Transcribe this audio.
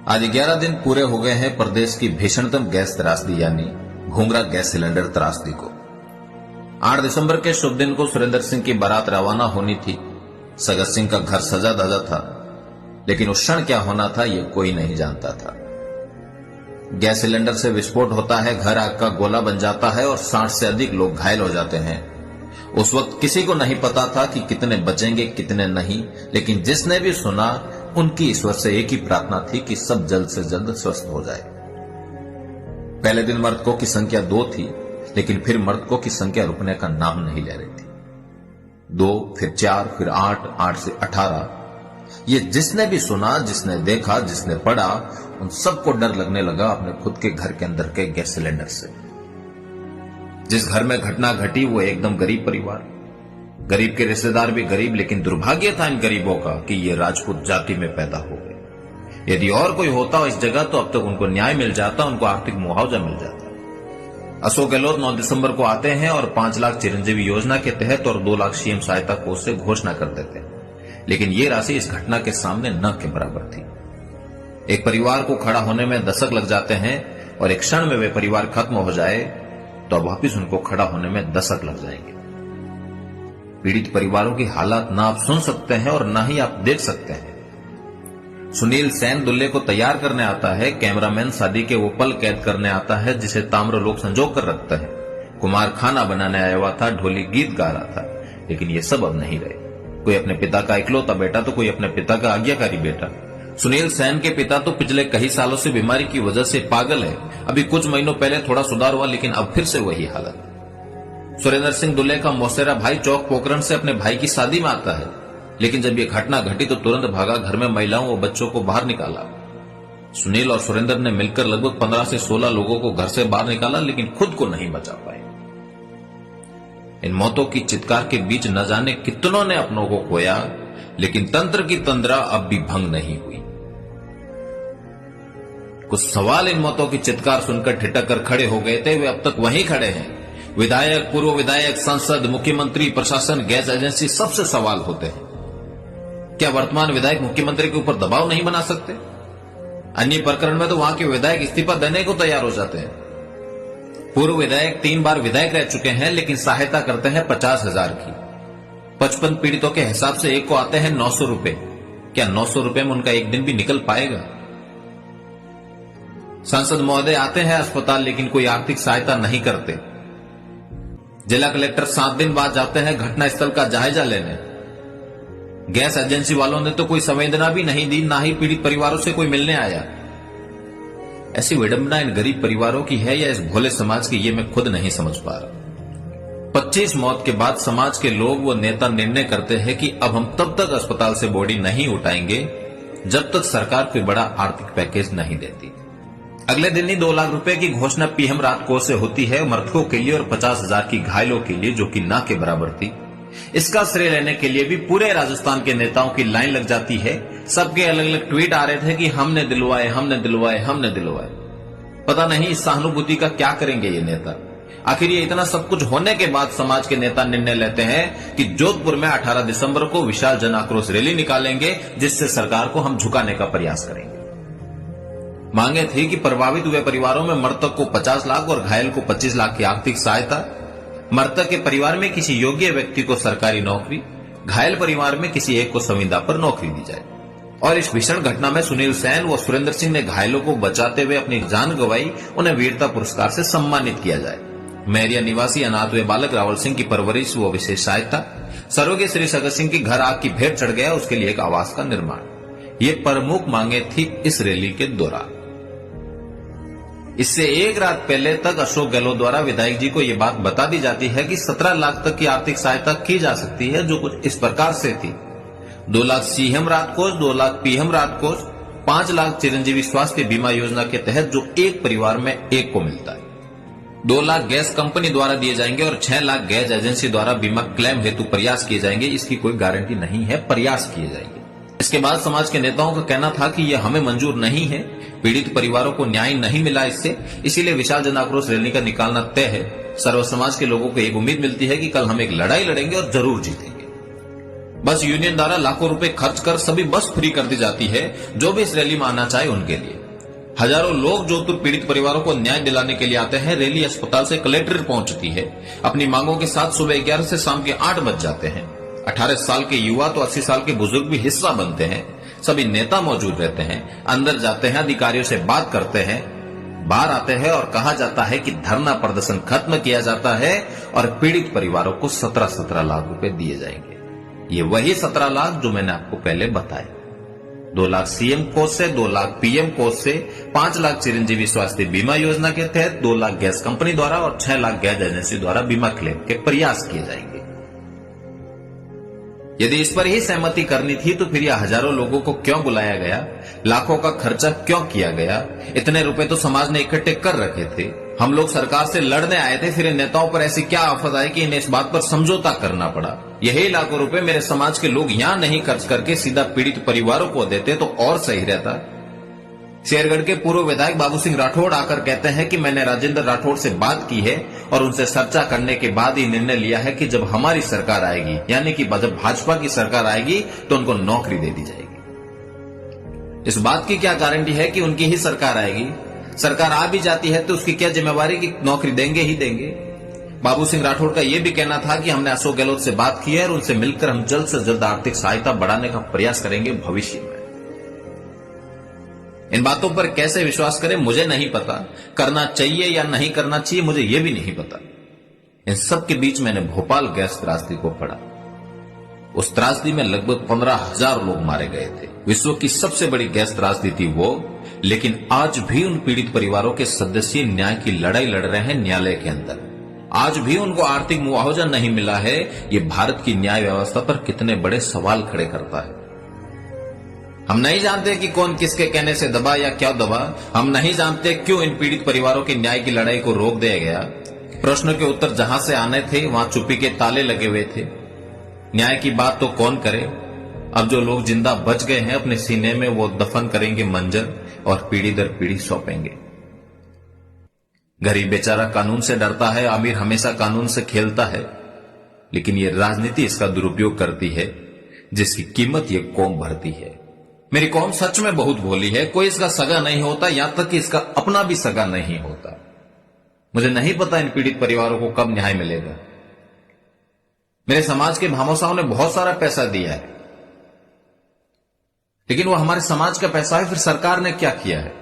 आज 11 दिन पूरे हो गए हैं प्रदेश की भीषणतम गैस त्रासदी यानी घूंघरा गैस सिलेंडर त्रासदी को। 8 दिसंबर के शुभ दिन को सुरेंद्र सिंह की बारात रवाना होनी थी। सगत सिंह का घर सजा धजा था, लेकिन उस क्षण क्या होना था ये कोई नहीं जानता था। गैस सिलेंडर से विस्फोट होता है, घर आग का गोला बन जाता है और 60 से अधिक लोग घायल हो जाते हैं। उस वक्त किसी को नहीं पता था कि कितने बचेंगे कितने नहीं, लेकिन जिसने भी सुना उनकी ईश्वर से एक ही प्रार्थना थी कि सब जल्द से जल्द स्वस्थ हो जाए। पहले दिन मृतकों की संख्या 2 थी, लेकिन फिर मृतकों की संख्या रुकने का नाम नहीं ले रही थी। 2, फिर 4, फिर 8, 8 से 18। ये जिसने भी सुना, जिसने देखा, जिसने पढ़ा, उन सबको डर लगने लगा अपने खुद के घर के अंदर के गैस सिलेंडर से। जिस घर में घटना घटी वो एकदम गरीब परिवार, गरीब के रिश्तेदार भी गरीब, लेकिन दुर्भाग्य था इन गरीबों का कि ये राजपूत जाति में पैदा हो गए। यदि और कोई होता इस जगह तो अब तक उनको न्याय मिल जाता, उनको आर्थिक मुआवजा मिल जाता। अशोक गहलोत 9 दिसंबर को आते हैं और 5 लाख चिरंजीवी योजना के तहत और 2 लाख सीएम सहायता कोष से घोषणा कर देते हैं, लेकिन ये राशि इस घटना के सामने न के बराबर थी। एक परिवार को खड़ा होने में दशक लग जाते हैं और एक क्षण में वे परिवार खत्म हो जाए तो अब वापिस उनको खड़ा होने में दशक लग जाएंगे। पीड़ित परिवारों की हालात ना आप सुन सकते हैं और ना ही आप देख सकते हैं। सुनील सेन दुल्हे को तैयार करने आता है, कैमरामैन शादी के वो पल कैद करने आता है जिसे ताम्र लोग संजो कर रखते हैं। कुमार खाना बनाने आया हुआ था, ढोली गीत गा रहा था, लेकिन ये सब अब नहीं रहे। कोई अपने पिता का इकलौता बेटा तो कोई अपने पिता का आज्ञाकारी बेटा। सुनील सेन के पिता तो पिछले कई सालों से बीमारी की वजह से पागल है। अभी कुछ महीनों पहले थोड़ा सुधार हुआ, लेकिन अब फिर से वही हालत। सुरेंद्र सिंह दुल्हे का मौसेरा भाई चौक पोखरण से अपने भाई की शादी में आता है, लेकिन जब ये घटना घटी तो तुरंत भागा, घर में महिलाओं व बच्चों को बाहर निकाला। सुनील और सुरेंद्र ने मिलकर लगभग 15 से 16 लोगों को घर से बाहर निकाला, लेकिन खुद को नहीं बचा पाए। इन मौतों की चित्कार के बीच न जाने कितनों ने अपनों को खोया, लेकिन तंत्र की तंद्रा अब भी भंग नहीं हुई। कुछ सवाल इन मौतों की चित्कार सुनकर ठिठक कर खड़े हो गए थे, वे अब तक वहीं खड़े हैं। विधायक, पूर्व विधायक, सांसद, मुख्यमंत्री, प्रशासन, गैस एजेंसी, सबसे सवाल होते हैं। क्या वर्तमान विधायक मुख्यमंत्री के ऊपर दबाव नहीं बना सकते? अन्य प्रकरण में तो वहां के विधायक इस्तीफा देने को तैयार हो जाते हैं। पूर्व विधायक 3 बार विधायक रह चुके हैं, लेकिन सहायता करते हैं 50,000 की। 55 पीड़ितों के हिसाब से एक को आते हैं 900 रुपए। क्या 900 रुपए में उनका एक दिन भी निकल पाएगा? सांसद महोदय आते हैं अस्पताल, लेकिन कोई आर्थिक सहायता नहीं करते। जिला कलेक्टर 7 दिन बाद जाते हैं घटनास्थल का जायजा लेने। गैस एजेंसी वालों ने तो कोई संवेदना भी नहीं दी, ना ही पीड़ित परिवारों से कोई मिलने आया। ऐसी विडंबना इन गरीब परिवारों की है या इस भोले समाज की, ये मैं खुद नहीं समझ पा रहा। 25 मौत के बाद समाज के लोग व नेता निर्णय करते हैं कि अब हम तब तक अस्पताल से बॉडी नहीं उठाएंगे जब तक सरकार कोई बड़ा आर्थिक पैकेज नहीं देती। अगले दिन ही 2 लाख रुपए की घोषणा पीएम राहत कोष से होती है मृतकों के लिए और 50,000 की घायलों के लिए, जो कि ना के बराबर थी। इसका श्रेय लेने के लिए भी पूरे राजस्थान के नेताओं की लाइन लग जाती है। सबके अलग अलग ट्वीट आ रहे थे कि हमने दिलवाए, हमने दिलवाए, हमने दिलवाए। पता नहीं इस सहानुभूति का क्या करेंगे ये नेता। आखिर ये इतना सब कुछ होने के बाद समाज के नेता निर्णय लेते हैं कि जोधपुर में 18 दिसंबर को विशाल जन आक्रोश रैली निकालेंगे, जिससे सरकार को हम झुकाने का प्रयास करेंगे। मांगे थी कि प्रभावित हुए परिवारों में मृतक को 50 लाख और घायल को 25 लाख की आर्थिक सहायता, मृतक के परिवार में किसी योग्य व्यक्ति को सरकारी नौकरी, घायल परिवार में किसी एक को संविदा पर नौकरी दी जाए। और इस भीषण घटना में सुनील सेन व सुरेंद्र सिंह ने घायलों को बचाते हुए अपनी जान गंवाई, उन्हें वीरता पुरस्कार से सम्मानित किया जाए। मेरिया निवासी अनाथ हुए बालक रावल सिंह की परवरिश व विशेष सहायता, सरोगे श्री सगत सिंह की घर आग की भेंट चढ़ गया, उसके लिए एक आवास का निर्माण, ये प्रमुख मांगे थी इस रैली के दौरान। इससे एक रात पहले तक अशोक गहलोत द्वारा विधायक जी को यह बात बता दी जाती है कि 17 लाख तक की आर्थिक सहायता की जा सकती है, जो कुछ इस प्रकार से थी: 2 लाख सीएम राहत कोष, 2 लाख पीएम राहत कोष, 5 लाख चिरंजीवी स्वास्थ्य बीमा योजना के तहत जो एक परिवार में एक को मिलता है, 2 लाख गैस कंपनी द्वारा दिए जाएंगे और 6 लाख गैस एजेंसी द्वारा बीमा क्लेम हेतु प्रयास किए जाएंगे। इसकी कोई गारंटी नहीं है, प्रयास किए जाएंगे। इसके बाद समाज के नेताओं का कहना था कि यह हमें मंजूर नहीं है, पीड़ित परिवारों को न्याय नहीं मिला इससे, इसीलिए विशाल जन आक्रोश रैली का निकालना तय है। सर्व समाज के लोगों को एक उम्मीद मिलती है कि कल हम एक लड़ाई लड़ेंगे और जरूर जीतेंगे। बस यूनियन द्वारा लाखों रुपए खर्च कर सभी बस फ्री कर दी जाती है जो भी इस रैली में आना चाहे उनके लिए। हजारों लोग जोधपुर पीड़ित परिवारों को न्याय दिलाने के लिए आते हैं। रैली अस्पताल से कलेक्ट्रेट पहुंचती है। अपनी मांगों के साथ सुबह 11 से शाम के 8 बज जाते हैं। 18 साल के युवा तो 80 साल के बुजुर्ग भी हिस्सा बनते हैं। सभी नेता मौजूद रहते हैं, अंदर जाते हैं, अधिकारियों से बात करते हैं, बाहर आते हैं और कहा जाता है कि धरना प्रदर्शन खत्म किया जाता है और पीड़ित परिवारों को 17-17 लाख रुपए दिए जाएंगे। ये वही 17 लाख जो मैंने आपको पहले बताए। 2 लाख सीएम कोष से, 2 लाख पीएम कोष से, 5 लाख चिरंजीवी स्वास्थ्य बीमा योजना के तहत, 2 लाख गैस कंपनी द्वारा और 6 लाख गैस एजेंसी द्वारा बीमा क्लेम के प्रयास किए जाएंगे। यदि इस पर ही सहमति करनी थी तो फिर यह हजारों लोगों को क्यों बुलाया गया, लाखों का खर्चा क्यों किया गया? इतने रुपए तो समाज ने इकट्ठे कर रखे थे। हम लोग सरकार से लड़ने आए थे, फिर इन नेताओं पर ऐसी क्या आफत आई कि इन्हें इस बात पर समझौता करना पड़ा। यही लाखों रुपए मेरे समाज के लोग यहां नहीं खर्च करके सीधा पीड़ित परिवारों को देते तो और सही रहता। शेरगढ़ के पूर्व विधायक बाबू सिंह राठौड़ आकर कहते हैं कि मैंने राजेंद्र राठौड़ से बात की है और उनसे चर्चा करने के बाद ही निर्णय लिया है कि जब हमारी सरकार आएगी, यानी कि जब भाजपा की सरकार आएगी तो उनको नौकरी दे दी जाएगी। इस बात की क्या गारंटी है कि उनकी ही सरकार आएगी? सरकार आ भी जाती है तो उसकी क्या जिम्मेवारी की नौकरी देंगे ही देंगे। बाबू सिंह राठौड़ का यह भी कहना था कि हमने अशोक गहलोत से बात की है और उनसे मिलकर हम जल्द से जल्द आर्थिक सहायता बढ़ाने का प्रयास करेंगे भविष्य में। इन बातों पर कैसे विश्वास करें मुझे नहीं पता, करना चाहिए या नहीं करना चाहिए मुझे यह भी नहीं पता। इन सब के बीच मैंने भोपाल गैस त्रासदी को पढ़ा। उस त्रासदी में लगभग 15,000 लोग मारे गए थे। विश्व की सबसे बड़ी गैस त्रासदी थी वो, लेकिन आज भी उन पीड़ित परिवारों के सदस्य न्याय की लड़ाई लड़ रहे हैं न्यायालय के अंदर। आज भी उनको आर्थिक मुआवजा नहीं मिला है। ये भारत की न्याय व्यवस्था पर कितने बड़े सवाल खड़े करता है। हम नहीं जानते कि कौन किसके कहने से दबा या क्या दबा। हम नहीं जानते क्यों इन पीड़ित परिवारों की न्याय की लड़ाई को रोक दिया गया। प्रश्न के उत्तर जहां से आने थे वहां चुप्पी के ताले लगे हुए थे। न्याय की बात तो कौन करे। अब जो लोग जिंदा बच गए हैं अपने सीने में वो दफन करेंगे मंजर और पीढ़ी दर पीढ़ी सौंपेंगे। गरीब बेचारा कानून से डरता है, अमीर हमेशा कानून से खेलता है, लेकिन ये राजनीति इसका दुरुपयोग करती है जिसकी कीमत ये कौम भरती है। मेरी कौम सच में बहुत भोली है। कोई इसका सगा नहीं होता, यहां तक कि इसका अपना भी सगा नहीं होता। मुझे नहीं पता इन पीड़ित परिवारों को कब न्याय मिलेगा। मेरे समाज के भामाशाहों ने बहुत सारा पैसा दिया है, लेकिन वो हमारे समाज का पैसा है। फिर सरकार ने क्या किया है?